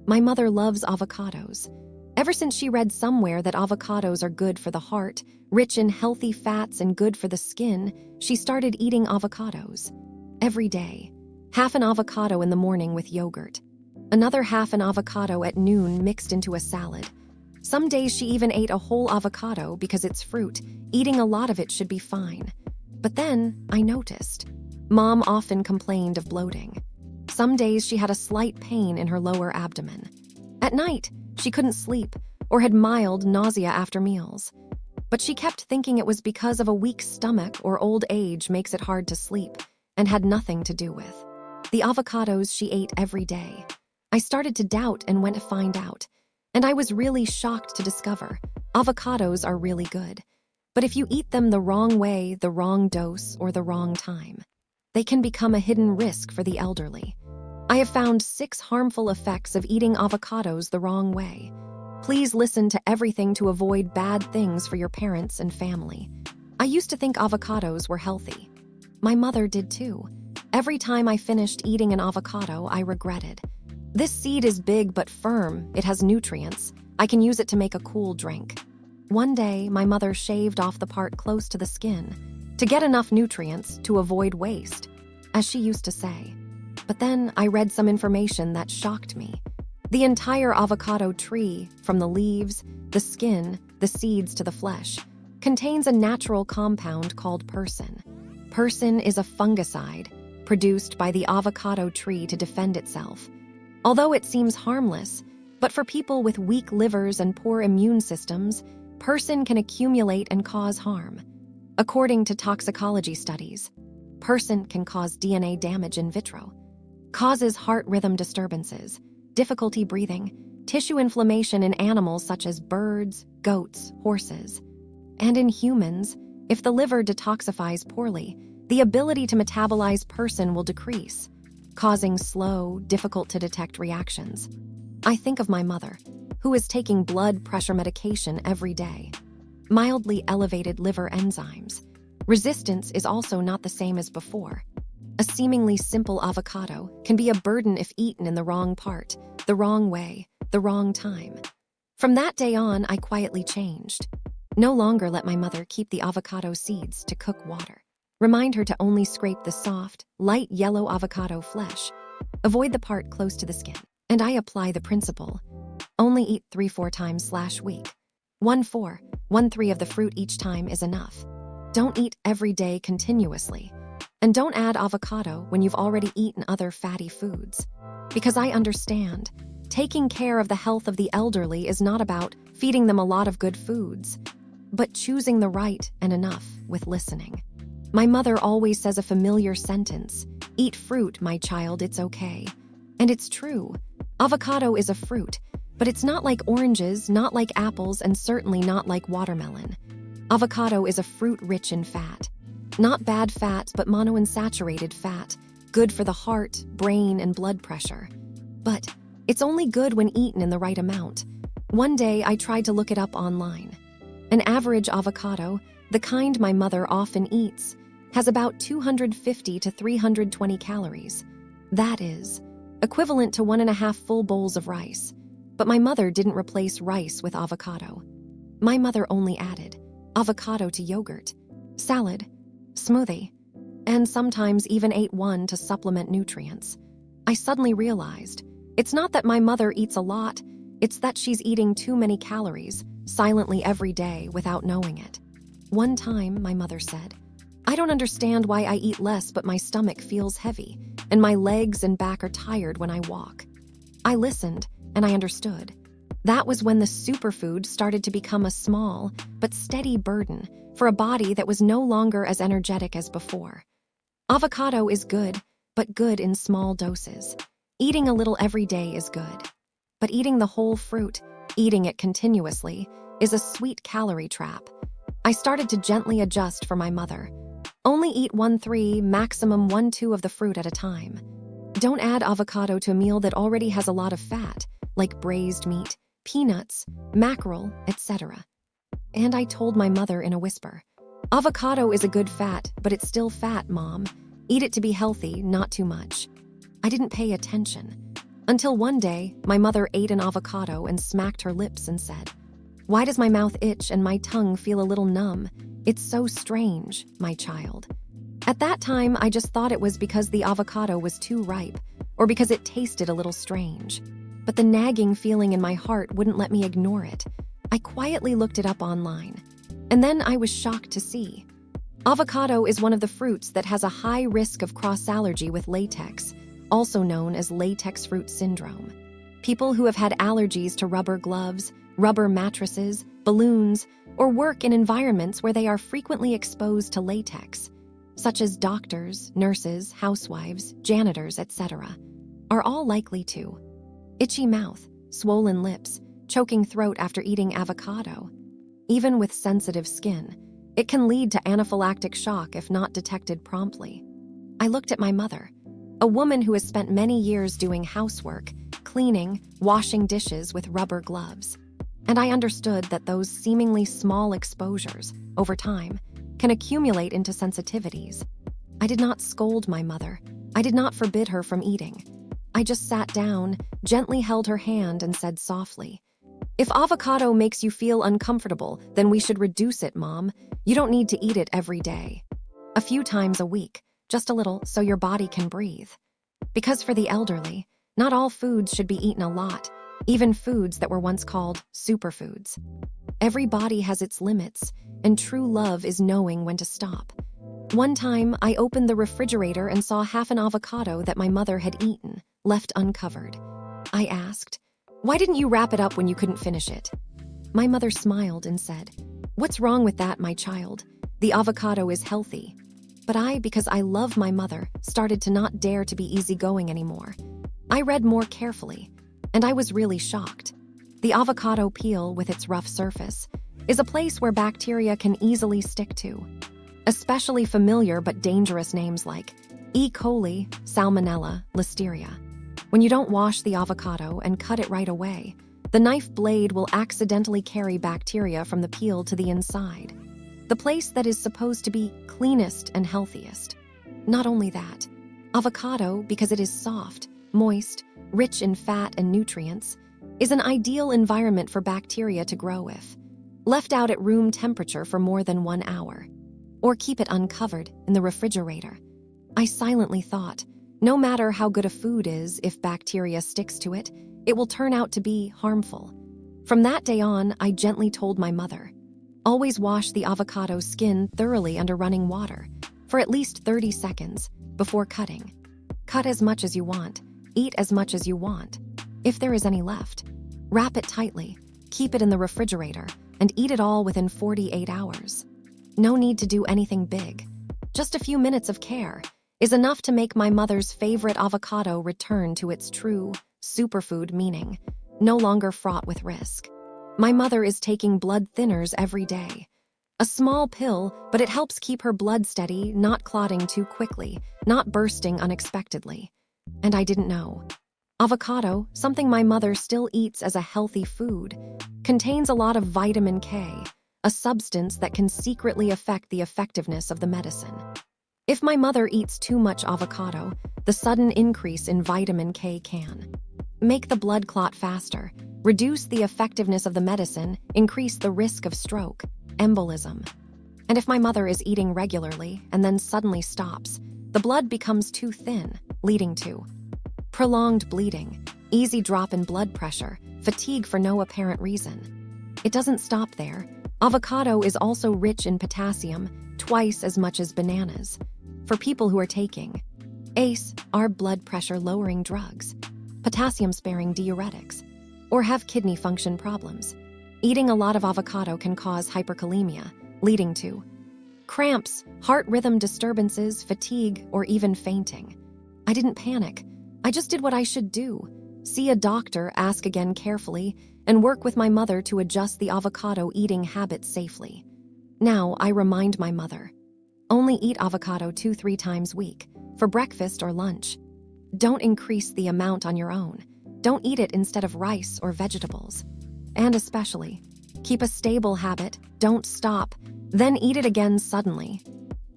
My mother loves avocados. Ever since she read somewhere that avocados are good for the heart, rich in healthy fats and good for the skin, she started eating avocados. Every day. Half an avocado in the morning with yogurt. Another half an avocado at noon mixed into a salad. Some days she even ate a whole avocado because it's fruit. Eating a lot of it should be fine. But then I noticed. Mom often complained of bloating. Some days she had a slight pain in her lower abdomen. At night, she couldn't sleep or had mild nausea after meals. But she kept thinking it was because of a weak stomach or old age makes it hard to sleep, and had nothing to do with the avocados she ate every day. I started to doubt and went to find out. And I was really shocked to discover avocados are really good. But if you eat them the wrong way, the wrong dose, or the wrong time, they can become a hidden risk for the elderly. I have found 6 harmful effects of eating avocados the wrong way. Please listen to everything to avoid bad things for your parents and family. I used to think avocados were healthy. My mother did too. Every time I finished eating an avocado, I regretted. This seed is big but firm. It has nutrients. I can use it to make a cool drink. One day, my mother shaved off the part close to the skin to get enough nutrients to avoid waste, as she used to say. But then I read some information that shocked me. The entire avocado tree, from the leaves, the skin, the seeds to the flesh, contains a natural compound called persin. Persin is a fungicide produced by the avocado tree to defend itself. Although it seems harmless, but for people with weak livers and poor immune systems, persin can accumulate and cause harm. According to toxicology studies, persin can cause DNA damage in vitro, causes heart rhythm disturbances, difficulty breathing, tissue inflammation in animals such as birds, goats, horses. And in humans, if the liver detoxifies poorly, the ability to metabolize persin will decrease, causing slow, difficult-to-detect reactions. I think of my mother, who is taking blood pressure medication every day. Mildly elevated liver enzymes. Resistance is also not the same as before. A seemingly simple avocado can be a burden if eaten in the wrong part, the wrong way, the wrong time. From that day on, I quietly changed. No longer let my mother keep the avocado seeds to cook water. Remind her to only scrape the soft, light yellow avocado flesh. Avoid the part close to the skin. And I apply the principle. Only eat 3-4 times/week. 1-4, 1-3 of the fruit each time is enough. Don't eat every day continuously. And don't add avocado when you've already eaten other fatty foods. Because I understand, taking care of the health of the elderly is not about feeding them a lot of good foods, but choosing the right and enough with listening. My mother always says a familiar sentence, "Eat fruit, my child, it's okay." And it's true. Avocado is a fruit, but it's not like oranges, not like apples, and certainly not like watermelon. Avocado is a fruit rich in fat. Not bad fat, but monounsaturated fat, good for the heart, brain, and blood pressure. But it's only good when eaten in the right amount. One day, I tried to look it up online. An average avocado, the kind my mother often eats, has about 250 to 320 calories. That is equivalent to 1.5 full bowls of rice. But my mother didn't replace rice with avocado. My mother only added avocado to yogurt, salad, smoothie, and sometimes even ate one to supplement nutrients. I suddenly realized, it's not that my mother eats a lot, it's that she's eating too many calories, silently every day without knowing it. One time, my mother said, "I don't understand why I eat less but my stomach feels heavy, and my legs and back are tired when I walk." I listened, and I understood. That was when the superfood started to become a small but steady burden for a body that was no longer as energetic as before. Avocado is good, but good in small doses. Eating a little every day is good. But eating the whole fruit, eating it continuously, is a sweet calorie trap. I started to gently adjust for my mother. Only eat 1-3, maximum 1-2 of the fruit at a time. Don't add avocado to a meal that already has a lot of fat, like braised meat, peanuts, mackerel, etc. And I told my mother in a whisper, "Avocado is a good fat, but it's still fat, Mom. Eat it to be healthy, not too much." I didn't pay attention. Until one day, my mother ate an avocado and smacked her lips and said, "Why does my mouth itch and my tongue feel a little numb? It's so strange, my child." At that time, I just thought it was because the avocado was too ripe, or because it tasted a little strange. But the nagging feeling in my heart wouldn't let me ignore it. I quietly looked it up online. And then I was shocked to see. Avocado is one of the fruits that has a high risk of cross-allergy with latex, also known as latex fruit syndrome. People who have had allergies to rubber gloves, rubber mattresses, balloons, or work in environments where they are frequently exposed to latex, such as doctors, nurses, housewives, janitors, etc., are all likely to. Itchy mouth, swollen lips, choking throat after eating avocado. Even with sensitive skin, it can lead to anaphylactic shock if not detected promptly. I looked at my mother, a woman who has spent many years doing housework, cleaning, washing dishes with rubber gloves. And I understood that those seemingly small exposures, over time, can accumulate into sensitivities. I did not scold my mother. I did not forbid her from eating. I just sat down, gently held her hand, and said softly, "If avocado makes you feel uncomfortable, then we should reduce it, Mom. You don't need to eat it every day. A few times a week, just a little so your body can breathe." Because for the elderly, not all foods should be eaten a lot, even foods that were once called superfoods. Every body has its limits, and true love is knowing when to stop. One time, I opened the refrigerator and saw half an avocado that my mother had eaten, left uncovered. I asked, "Why didn't you wrap it up when you couldn't finish it?" My mother smiled and said, "What's wrong with that, my child? The avocado is healthy." But I, because I love my mother, started to not dare to be easygoing anymore. I read more carefully, and I was really shocked. The avocado peel, with its rough surface, is a place where bacteria can easily stick to. Especially familiar but dangerous names like E. coli, Salmonella, Listeria. When you don't wash the avocado and cut it right away, the knife blade will accidentally carry bacteria from the peel to the inside, the place that is supposed to be cleanest and healthiest. Not only that, avocado, because it is soft, moist, rich in fat and nutrients, is an ideal environment for bacteria to grow if left out at room temperature for more than 1 hour, or keep it uncovered in the refrigerator. I silently thought, no matter how good a food is, if bacteria sticks to it, it will turn out to be harmful. From that day on, I gently told my mother, always wash the avocado skin thoroughly under running water for at least 30 seconds before cutting. Cut as much as you want, eat as much as you want. If there is any left, wrap it tightly, keep it in the refrigerator, and eat it all within 48 hours. No need to do anything big. Just a few minutes of care is enough to make my mother's favorite avocado return to its true superfood meaning, no longer fraught with risk. My mother is taking blood thinners every day. A small pill, but it helps keep her blood steady, not clotting too quickly, not bursting unexpectedly. And I didn't know. Avocado, something my mother still eats as a healthy food, contains a lot of vitamin K, a substance that can secretly affect the effectiveness of the medicine. If my mother eats too much avocado, the sudden increase in vitamin K can make the blood clot faster, reduce the effectiveness of the medicine, increase the risk of stroke, embolism. And if my mother is eating regularly and then suddenly stops, the blood becomes too thin, leading to prolonged bleeding, easy drop in blood pressure, fatigue for no apparent reason. It doesn't stop there. Avocado is also rich in potassium, twice as much as bananas. For people who are taking ACE, are blood pressure lowering drugs, potassium-sparing diuretics, or have kidney function problems, eating a lot of avocado can cause hyperkalemia, leading to cramps, heart rhythm disturbances, fatigue, or even fainting. I didn't panic. I just did what I should do. See a doctor, ask again carefully, and work with my mother to adjust the avocado eating habits safely. Now, I remind my mother, only eat avocado 2-3 times a week, for breakfast or lunch. Don't increase the amount on your own. Don't eat it instead of rice or vegetables. And especially, keep a stable habit, don't stop, then eat it again suddenly.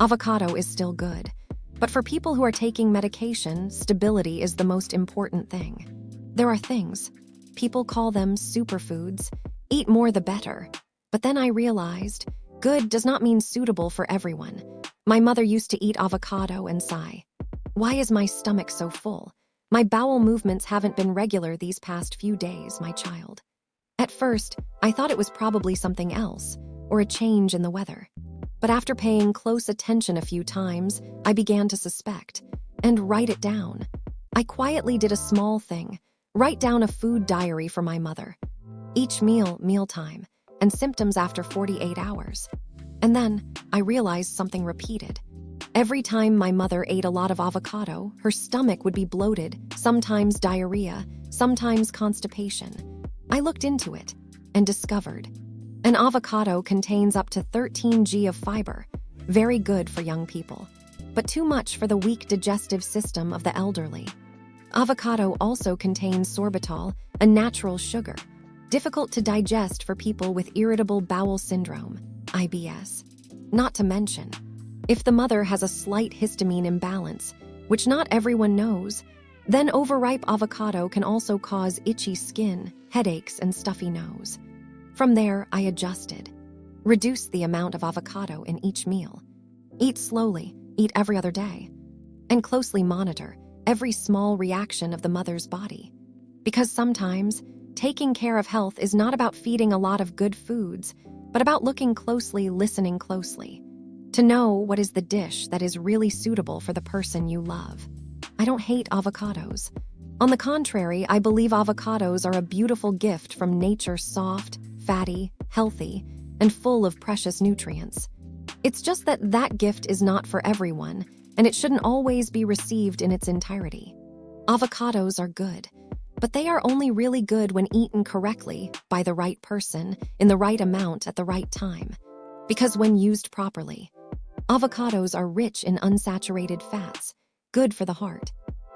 Avocado is still good, but for people who are taking medication, stability is the most important thing. There are things. People call them superfoods. Eat more the better. But then I realized, good does not mean suitable for everyone. My mother used to eat avocado and sigh, "Why is my stomach so full? My bowel movements haven't been regular these past few days, my child." At first, I thought it was probably something else, or a change in the weather. But after paying close attention a few times, I began to suspect, and write it down. I quietly did a small thing, write down a food diary for my mother. Each meal, mealtime, and symptoms after 48 hours. And then, I realized something repeated. Every time my mother ate a lot of avocado, her stomach would be bloated, sometimes diarrhea, sometimes constipation. I looked into it and discovered an avocado contains up to 13 g of fiber, very good for young people, but too much for the weak digestive system of the elderly. Avocado also contains sorbitol, a natural sugar, difficult to digest for people with irritable bowel syndrome, IBS. Not to mention, if the mother has a slight histamine imbalance, which not everyone knows, then overripe avocado can also cause itchy skin, headaches, and stuffy nose. From there, I adjusted. Reduce the amount of avocado in each meal. Eat slowly, eat every other day. And closely monitor every small reaction of the mother's body. Because sometimes, taking care of health is not about feeding a lot of good foods, but about looking closely, listening closely. To know what is the dish that is really suitable for the person you love. I don't hate avocados. On the contrary, I believe avocados are a beautiful gift from nature, soft, fatty, healthy, and full of precious nutrients. It's just that gift is not for everyone, and it shouldn't always be received in its entirety. Avocados are good, but they are only really good when eaten correctly, by the right person, in the right amount at the right time. Because when used properly, avocados are rich in unsaturated fats, good for the heart.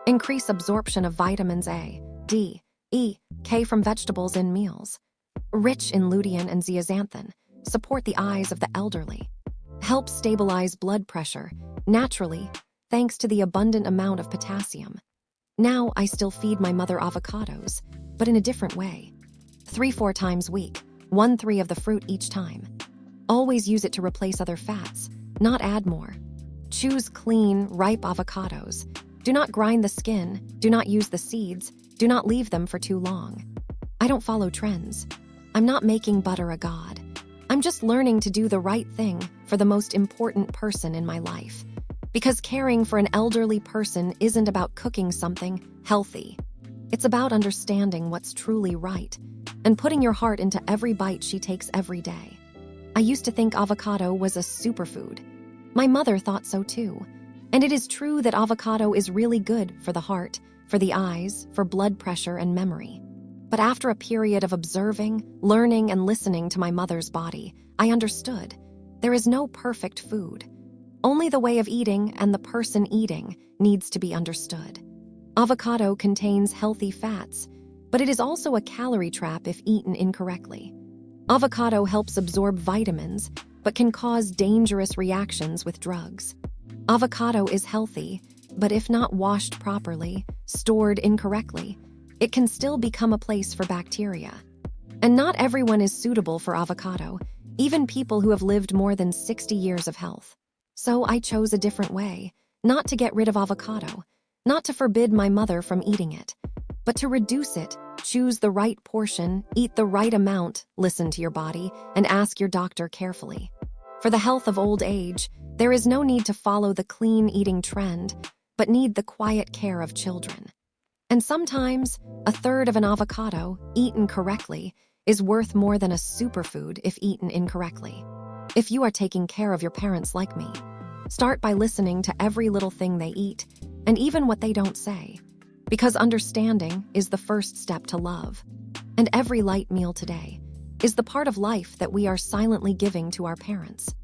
Increase absorption of vitamins A, D, E, K from vegetables in meals. Rich in lutein and zeaxanthin, support the eyes of the elderly. Help stabilize blood pressure, naturally, thanks to the abundant amount of potassium. Now I still feed my mother avocados, but in a different way. 3-4 times a week, 1-3 of the fruit each time. Always use it to replace other fats, not add more. Choose clean, ripe avocados. Do not grind the skin, do not use the seeds, do not leave them for too long. I don't follow trends. I'm not making butter a god. I'm just learning to do the right thing for the most important person in my life. Because caring for an elderly person isn't about cooking something healthy. It's about understanding what's truly right and putting your heart into every bite she takes every day. I used to think avocado was a superfood. My mother thought so too. And it is true that avocado is really good for the heart, for the eyes, for blood pressure and memory. But after a period of observing, learning, and listening to my mother's body, I understood there is no perfect food. Only the way of eating and the person eating needs to be understood. Avocado contains healthy fats, but it is also a calorie trap if eaten incorrectly. Avocado helps absorb vitamins, but can cause dangerous reactions with drugs. Avocado is healthy, but if not washed properly, stored incorrectly, it can still become a place for bacteria. And not everyone is suitable for avocado, even people who have lived more than 60 years of health. So I chose a different way, not to get rid of avocado, not to forbid my mother from eating it, but to reduce it, choose the right portion, eat the right amount, listen to your body, and ask your doctor carefully. For the health of old age, there is no need to follow the clean eating trend, but need the quiet care of children. And sometimes, 1/3 of an avocado, eaten correctly, is worth more than a superfood if eaten incorrectly. If you are taking care of your parents like me, start by listening to every little thing they eat, and even what they don't say. Because understanding is the first step to love. And every light meal today is the part of life that we are silently giving to our parents.